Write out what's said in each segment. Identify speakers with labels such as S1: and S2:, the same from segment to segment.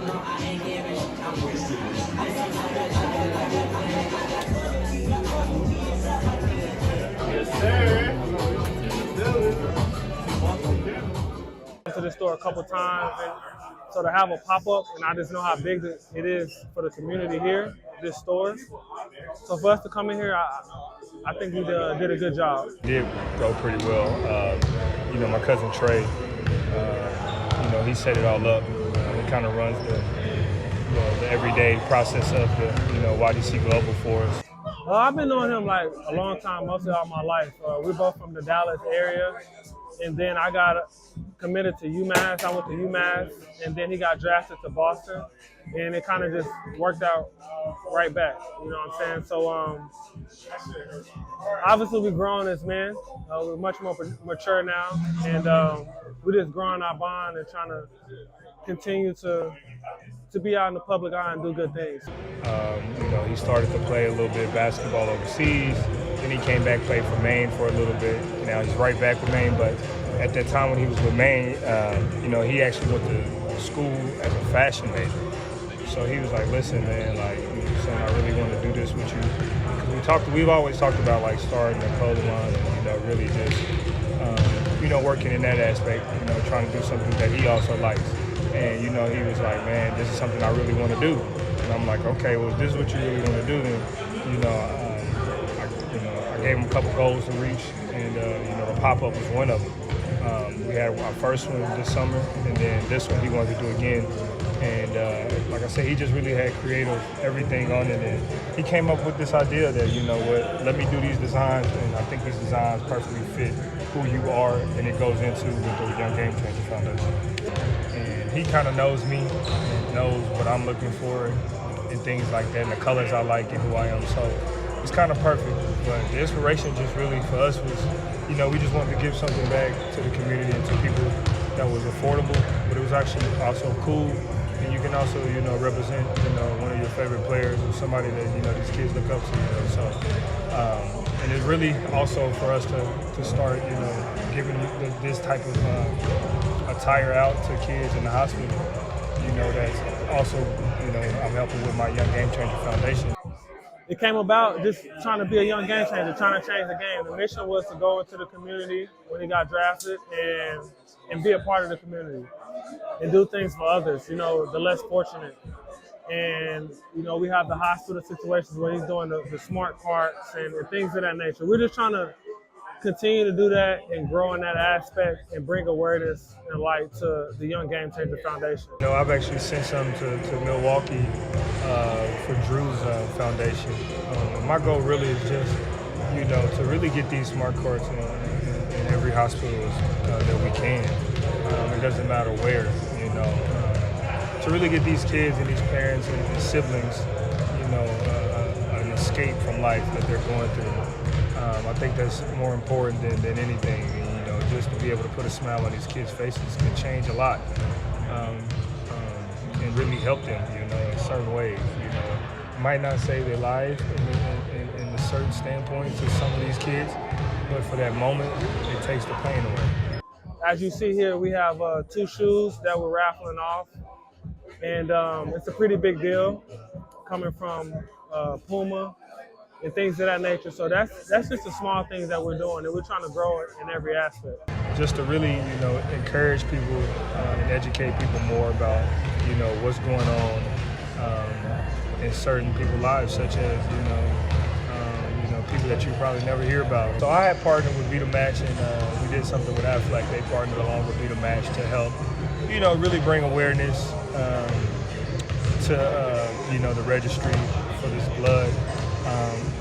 S1: Yes, sir.
S2: To the store a couple times, and so to have a pop-up, and I just know how big it is for the community here, this store. So for us to come in here, I think we did a good job.
S1: Did go pretty well. My cousin Trey, he set it all up. He kind of runs the everyday process of the YDC Global for us.
S2: I've been knowing him like a long time, mostly all my life. We're both from the Dallas area, and then I got committed to UMass. I went to UMass, and then he got drafted to Boston, and it kind of just worked out right back. You know what I'm saying? So obviously we've grown as men. We're much more mature now, and we're just growing our bond and trying to continue to be out in the public eye and do good things.
S1: He started to play a little bit of basketball overseas. Then he came back, played for Maine for a little bit. Now he's right back with Maine, but at that time when he was with Maine, he actually went to school as a fashion major. So he was like, listen, man, son, I really want to do this with you. Because we've always talked about like starting a clothing line and, really just, working in that aspect, trying to do something that he also likes. And, he was like, man, this is something I really want to do. And I'm like, okay, well, if this is what you really want to do, then, I gave him a couple goals to reach, and, the pop-up was one of them. We had our first one this summer, and then this one he wanted to do again. And like I said, he just really had creative everything on it. And he came up with this idea that, let me do these designs, and I think these designs perfectly fit who you are, and it goes into with the Young Gamechanger Foundation. And he kind of knows me and knows what I'm looking for and things like that, and the colors I like and who I am. So it's kind of perfect. But the inspiration just really for us was, we just wanted to give something back to the community and to people that was affordable, but it was actually also cool. And you can also, represent, one of your favorite players or somebody that, these kids look up to, So, and it's really also for us to start, giving this type of attire out to kids in the hospital, that's also, I'm helping with my Young Gamechanger Foundation.
S2: It came about just trying to be a young game changer, trying to change the game. The mission was to go into the community when he got drafted and be a part of the community and do things for others, the less fortunate. And, we have the hospital situations where he's doing the smart carts and things of that nature. We're just trying to continue to do that and grow in that aspect and bring awareness and light to the Young Gamechanger Foundation.
S1: I've actually sent some to Milwaukee for Drew's foundation. My goal really is just, to really get these smart carts in every hospital that we can. It doesn't matter where, to really get these kids and these parents and siblings, an escape from life that they're going through. I think that's more important than anything. Just to be able to put a smile on these kids' faces can change a lot, and really help them, in certain ways. Might not save their lives in a certain standpoint to some of these kids, but for that moment, it takes the pain away.
S2: As you see here, we have 2 shoes that we're raffling off, and it's a pretty big deal coming from Puma and things of that nature. So that's just the small things that we're doing, and we're trying to grow it in every aspect.
S1: Just to really, encourage people and educate people more about, what's going on in certain people's lives, such as, people that you probably never hear about. So I had partnered with BeTheMatch, and we did something with Affleck. They partnered along with BeTheMatch to help, really bring awareness to, the registry for this blood.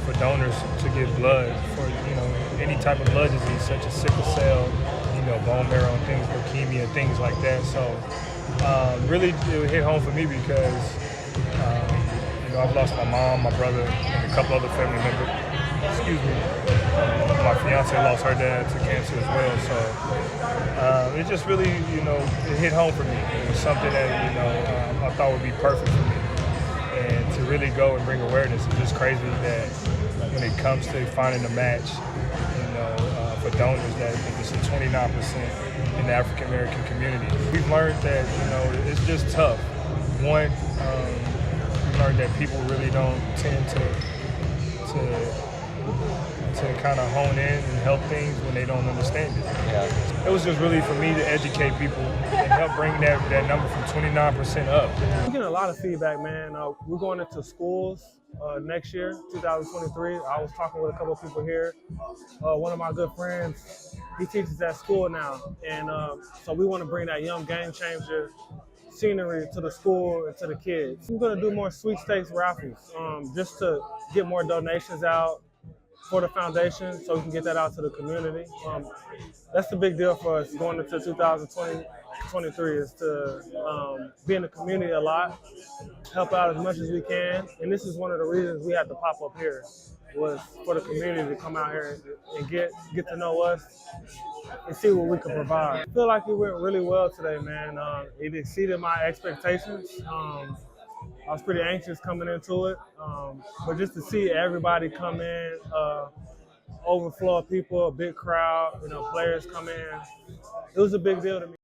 S1: For donors to give blood for any type of blood disease such as sickle cell, bone marrow and things, leukemia, things like that. So really it hit home for me because I've lost my mom, my brother, and a couple other family members. My fiance lost her dad to cancer as well. So it just really it hit home for me. It was something that I thought would be perfect for me. And to really go and bring awareness is just crazy that when it comes to finding a match, for donors, that it's a 29% in the African American community. We've learned that it's just tough one, we learned that people really don't tend to kind of hone in and help things when they don't understand it.
S3: Yeah.
S1: It was just really for me to educate people and help bring that number from 29% up.
S2: We're getting a lot of feedback, man. We're going into schools next year, 2023. I was talking with a couple of people here. One of my good friends, he teaches at school now. And so we want to bring that Young Gamechanger scenery to the school and to the kids. We're going to do more sweepstakes raffles just to get more donations out for the foundation so we can get that out to the community. That's the big deal for us going into 2023 is to be in the community a lot, help out as much as we can. And this is one of the reasons we had to pop up here was for the community to come out here and get to know us and see what we can provide. I feel like it went really well today, man. It exceeded my expectations. I was pretty anxious coming into it, but just to see everybody come in, overflow of people, a big crowd, players come in, it was a big deal to me.